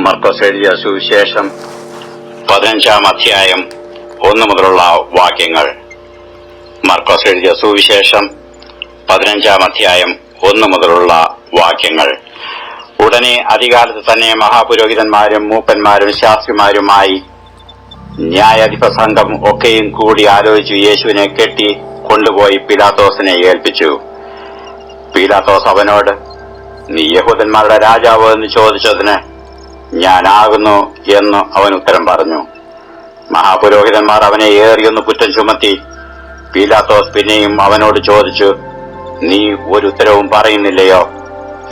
മർക്കോസ് എഴുതിയ സുവിശേഷം 15-ാം അധ്യായം 1 മുതലുള്ള വാക്യങ്ങൾ. മർക്കോസ് എഴുതിയ സുവിശേഷം 15-ാം അധ്യായം 1 മുതലുള്ള വാക്യങ്ങൾ. ഉടനെ അധികാലത്ത് തന്നെ മഹാപുരോഹിതന്മാരും മൂപ്പന്മാരും ശാസ്ത്രിമാരുമായി ന്യായാധിപ സംഘം ഒക്കെയും കൂടി ആലോചിച്ചു യേശുവിനെ കെട്ടി കൊണ്ടുപോയി പീലാത്തോസിനെ ഏൽപ്പിച്ചു. പീലാത്തോസ് അവനോട്, നീ യഹൂദന്മാരുടെ രാജാവ് എന്ന് ചോദിച്ചതിന്, ഞാനാകുന്നു എന്ന് അവൻ ഉത്തരം പറഞ്ഞു. മഹാപുരോഹിതന്മാർ അവനെ ഏറിയൊന്ന് കുറ്റം ചുമത്തി. പീലാത്തോസ് പിന്നെയും അവനോട് ചോദിച്ചു, നീ ഒരു ഉത്തരവും പറയുന്നില്ലയോ?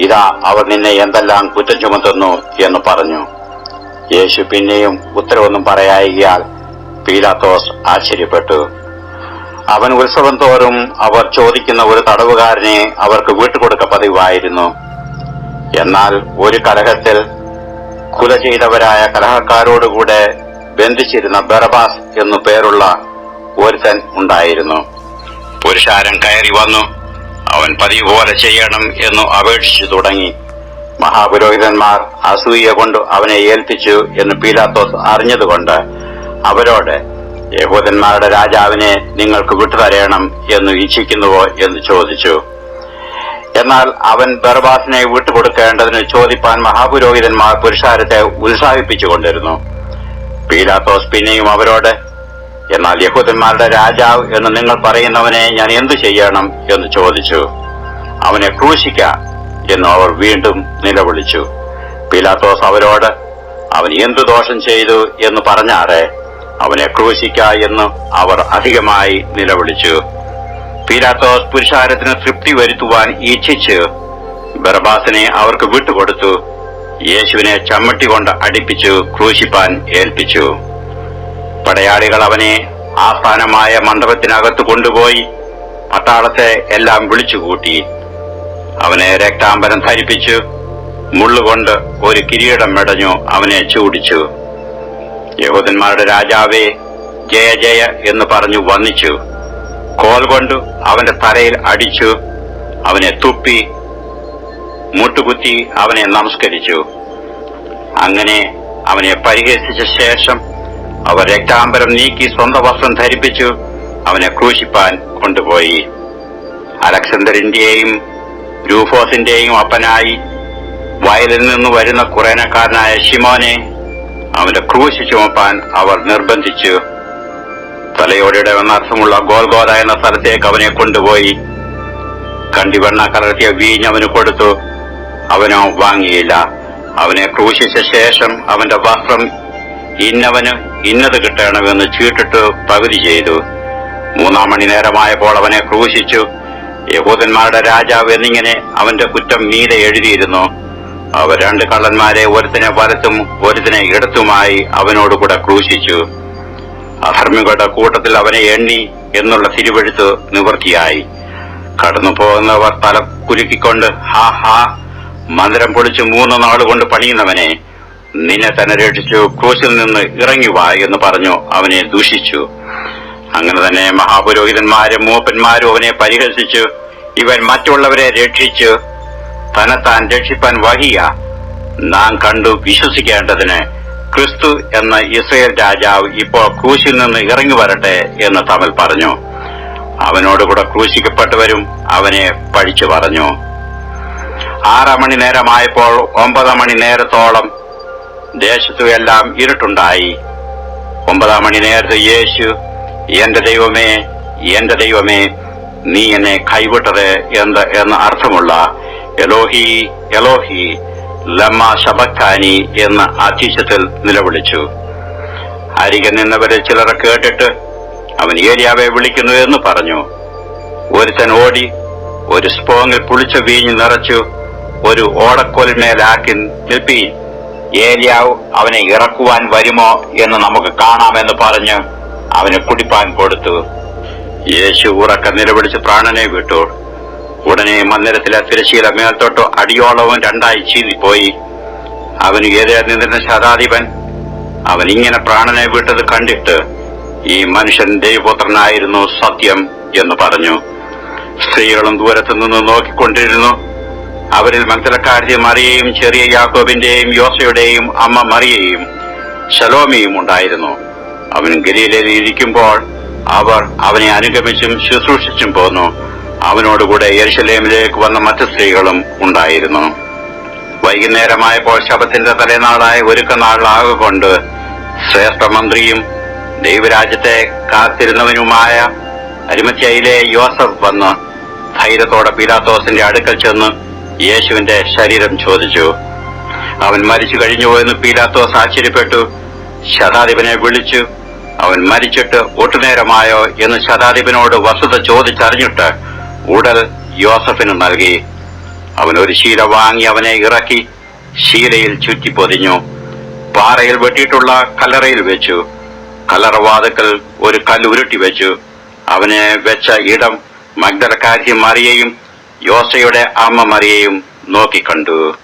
ഇതാ അവർ നിന്നെ എന്തെല്ലാം കുറ്റം ചുമത്തുന്നു എന്ന് പറഞ്ഞു. യേശു പിന്നെയും ഉത്തരവൊന്നും പറയായികയാൽ പീലാത്തോസ് ആശ്ചര്യപ്പെട്ടു. അവൻ ഉത്സവം തോറും അവർ ചോദിക്കുന്ന ഒരു തടവുകാരനെ അവർക്ക് വിട്ടുകൊടുക്ക പതിവായിരുന്നു. എന്നാൽ ഒരു കലഹത്തിൽ കൊല ചെയ്തവരായ കലഹക്കാരോടുകൂടെ ബന്ധിച്ചിരുന്ന ബറബാസ് എന്നു പേരുള്ള ഒരുത്തൻ ഉണ്ടായിരുന്നു. പുരുഷാരം കയറി വന്നു അവൻ പതിവ് പോലെ ചെയ്യണം എന്നു അപേക്ഷിച്ചു തുടങ്ങി. മഹാപുരോഹിതന്മാർ അസൂയ കൊണ്ട് അവനെ ഏൽപ്പിച്ചു എന്ന് പീലാത്തോസ് അറിഞ്ഞതുകൊണ്ട് അവരോട്, യഹൂദന്മാരുടെ രാജാവിനെ നിങ്ങൾക്ക് വിട്ടുതരയണം എന്ന് ഇച്ഛിക്കുന്നുവോ എന്ന് ചോദിച്ചു. എന്നാൽ അവൻ ബറബാസിനെ വിട്ടുകൊടുക്കേണ്ടതിന് ചോദിപ്പാൻ മഹാപുരോഹിതന്മാർ പുരുഷാരത്തെ ഉത്സാഹിപ്പിച്ചുകൊണ്ടിരുന്നു. പീലാത്തോസ് പിന്നെയും അവരോട്, എന്നാൽ യഹൂദന്മാരുടെ രാജാവ് എന്ന് നിങ്ങൾ പറയുന്നവനെ ഞാൻ എന്തു ചെയ്യണം എന്ന് ചോദിച്ചു. അവനെ ക്രൂശിക്ക എന്ന് അവർ വീണ്ടും നിലവിളിച്ചു. പീലാത്തോസ് അവരോട്, അവൻ എന്തു ദോഷം ചെയ്തു എന്ന് പറഞ്ഞാറെ, അവനെ ക്രൂശിക്ക എന്ന് അവർ അധികമായി നിലവിളിച്ചു. പീലാത്തോസ് പുരുഷാരത്തിന് തൃപ്തി വരുത്തുവാൻ ഇച്ഛിച്ച് ബറബാസിനെ അവർക്ക് വിട്ടുകൊടുത്തു. യേശുവിനെ ചമ്മട്ടി കൊണ്ട് അടിപ്പിച്ചു ക്രൂശിപ്പാൻ ഏൽപ്പിച്ചു. പടയാളികൾ അവനെ ആസ്ഥാനമായ മണ്ഡപത്തിനകത്ത് കൊണ്ടുപോയി പട്ടാളത്തെ എല്ലാം വിളിച്ചുകൂട്ടി. അവനെ രക്താംബരം ധരിപ്പിച്ചു മുള്ളുകൊണ്ട് ഒരു കിരീടം മെടഞ്ഞു അവനെ ചൂടിച്ചു. യഹൂദന്മാരുടെ രാജാവേ, ജയ ജയ എന്ന് പറഞ്ഞു വന്ദിച്ചു. കോൽ കൊണ്ട് അവന്റെ തലയിൽ അടിച്ചു അവനെ തുപ്പി മുട്ടുകുത്തി അവനെ നമസ്കരിച്ചു. അങ്ങനെ അവനെ പരിഹസിച്ച ശേഷം അവർ രക്താംബരം നീക്കി സ്വന്തം വസ്ത്രം ധരിപ്പിച്ചു അവനെ ക്രൂശിപ്പാൻ കൊണ്ടുപോയി. അലക്സാണ്ടറിന്റെയും രൂഫോസിന്റെയും അപ്പനായി വയലിൽ നിന്ന് വരുന്ന കുറേനക്കാരനായ ശിമോനെ അവന്റെ ക്രൂശ് ചുമപ്പാൻ അവർ നിർബന്ധിച്ചു. തലയോടെ എന്നർത്ഥമുള്ള ഗോൽഗോഥ എന്ന സ്ഥലത്തേക്ക് അവനെ കൊണ്ടുപോയി. കണ്ടിവെണ്ണ കലർത്തിയ വീഞ്ഞ് അവന് കൊടുത്തു. അവനോ വാങ്ങിയില്ല. അവനെ ക്രൂശിച്ച ശേഷം അവന്റെ വസ്ത്രം ഇന്നവന് ഇന്നത് കിട്ടണമെന്ന് ചീട്ടിട്ട് പകുതി ചെയ്തു. 3-ാം മണി നേരമായപ്പോൾ അവനെ ക്രൂശിച്ചു. യഹൂദന്മാരുടെ രാജാവ് എന്നിങ്ങനെ അവന്റെ കുറ്റം മീതെ എഴുതിയിരുന്നു. അവർ 2 കള്ളന്മാരെ, ഒരുത്തിനെ വലത്തും ഒരുത്തിനെ ഇടത്തുമായി അവനോടുകൂടെ ക്രൂശിച്ചു. അധർമ്മികളുടെ കൂട്ടത്തിൽ അവനെ എണ്ണി എന്നുള്ള തിരുവെഴുത്ത് നിവൃത്തിയായി. കടന്നു പോകുന്നവർ തല കുലുക്കിക്കൊണ്ട്, ഹാ ഹാ, മന്ദിരം പൊളിച്ച് 3 നാളുകൊണ്ട് പണിയുന്നവനെ, നിന്നെ തന്നെ രക്ഷിച്ചു ക്രൂശിൽ നിന്ന് ഇറങ്ങിവാ എന്ന് പറഞ്ഞു അവനെ ദൂഷിച്ചു. അങ്ങനെ തന്നെ മഹാപുരോഹിതന്മാരും മൂപ്പന്മാരും അവനെ പരിഹസിച്ചു. ഇവൻ മറ്റുള്ളവരെ രക്ഷിച്ചു തന്നെത്താൻ രക്ഷിപ്പാൻ വഹിയ നാം കണ്ടു വിശ്വസിക്കേണ്ടതിന് ക്രിസ്തു എന്ന ഇസ്രായേൽ രാജാവ് ഇപ്പോൾ ക്രൂശിൽ നിന്ന് ഇറങ്ങി വരട്ടെ എന്ന് തമ്മിൽ പറഞ്ഞു. അവനോടുകൂടെ ക്രൂശിക്കപ്പെട്ടവരും അവനെ പഴിച്ചു പറഞ്ഞു. 6 മണി നേരമായപ്പോൾ 9 മണി നേരത്തോളം ദേശത്തു എല്ലാം ഇരുട്ടുണ്ടായി. 9 മണി നേരത്ത് യേശു, എന്റെ ദൈവമേ, എന്റെ ദൈവമേ, നീ എന്നെ കൈവിട്ടത് എന്ന് അർത്ഥമുള്ള എലോഹി എലോഹി ലമ്മ ശബക്താനി എന്ന അത്യുച്ചത്തിൽ നിലവിളിച്ചു. അരികെ നിന്നവരെ ചിലർ കേട്ടിട്ട് അവൻ ഏലിയാവെ വിളിക്കുന്നു എന്ന് പറഞ്ഞു. ഒരുത്തൻ ഓടി ഒരു സ്പോങ്ങിൽ പുളിച്ച വീഞ്ഞ് നിറച്ചു ഒരു ഓടക്കോലിന്മേലാക്കി നിൽപ്പീൻ, ഏലിയാവ് അവനെ ഇറക്കുവാൻ വരുമോ എന്ന് നമുക്ക് കാണാമെന്ന് പറഞ്ഞ് അവന് കുടിപ്പാൻ കൊടുത്തു. യേശു ഉറക്ക നിലവിളിച്ച് പ്രാണനെ വിട്ടു. ഉടനെ മന്ദിരത്തിലെ തിരശ്ശീല മേൽത്തോട്ട് അടിയോളവും 2ആയി ചീന്തിപ്പോയി. അവന് എതിരെ നിന്നിരുന്ന ശതാധിപൻ അവൻ ഇങ്ങനെ പ്രാണനെ വിട്ടത് കണ്ടിട്ട്, ഈ മനുഷ്യൻ ദൈവപുത്രനായിരുന്നു സത്യം എന്ന് പറഞ്ഞു. സ്ത്രീകളും ദൂരത്തു നിന്ന് നോക്കിക്കൊണ്ടിരുന്നു. അവരിൽ മഗ്ദലക്കാരി മറിയയും ചെറിയ യാക്കോബിന്റെയും യോസയുടെയും അമ്മ മറിയയും ശലോമിയും ഉണ്ടായിരുന്നു. അവൻ ഗലീലയിൽ ഇരിക്കുമ്പോൾ അവർ അവനെ അനുഗമിച്ചും ശുശ്രൂഷിച്ചും പോന്നു. അവനോടുകൂടെ യെരുശലേമിലേക്ക് വന്ന മറ്റു സ്ത്രീകളും ഉണ്ടായിരുന്നു. വൈകുന്നേരമായപ്പോൾ ശബത്തിന്റെ തലേനാളായ ഒരുക്കനാൾ ആകൊണ്ട് ശ്രേഷ്ഠമന്ത്രിയും ദൈവരാജ്യത്തെ കാത്തിരുന്നവനുമായ അരിമത്ഥ്യയിലെ യോസഫ് വന്ന് ധൈര്യത്തോടെ പീലാത്തോസിന്റെ അടുക്കൽ ചെന്ന് യേശുവിന്റെ ശരീരം ചോദിച്ചു. അവൻ മരിച്ചു കഴിഞ്ഞുപോയെന്ന് പീലാത്തോസ് ആശ്ചര്യപ്പെട്ടു. ശതാധിപനെ വിളിച്ചു അവൻ മരിച്ചിട്ട് ഒട്ടുനേരമായോ എന്ന് ശതാധിപനോട് വസ്തുത ചോദിച്ചറിഞ്ഞിട്ട് ഉടൽ യോസഫിന് നൽകി. അവൻ ഒരു ശീല വാങ്ങി അവനെ ഇറക്കി ശീലയിൽ ചുറ്റി പൊതിഞ്ഞു. പാറയിൽ വെട്ടിയിട്ടുള്ള കല്ലറയിൽ വെച്ചു. കല്ലറവാതിക്കൽ ഒരു കല്ലുരുട്ടി വെച്ചു. അവനെ വെച്ച ഇടം മഗ്ദലക്കാരി മറിയയും യോസയുടെ അമ്മ മറിയയും നോക്കിക്കണ്ടു.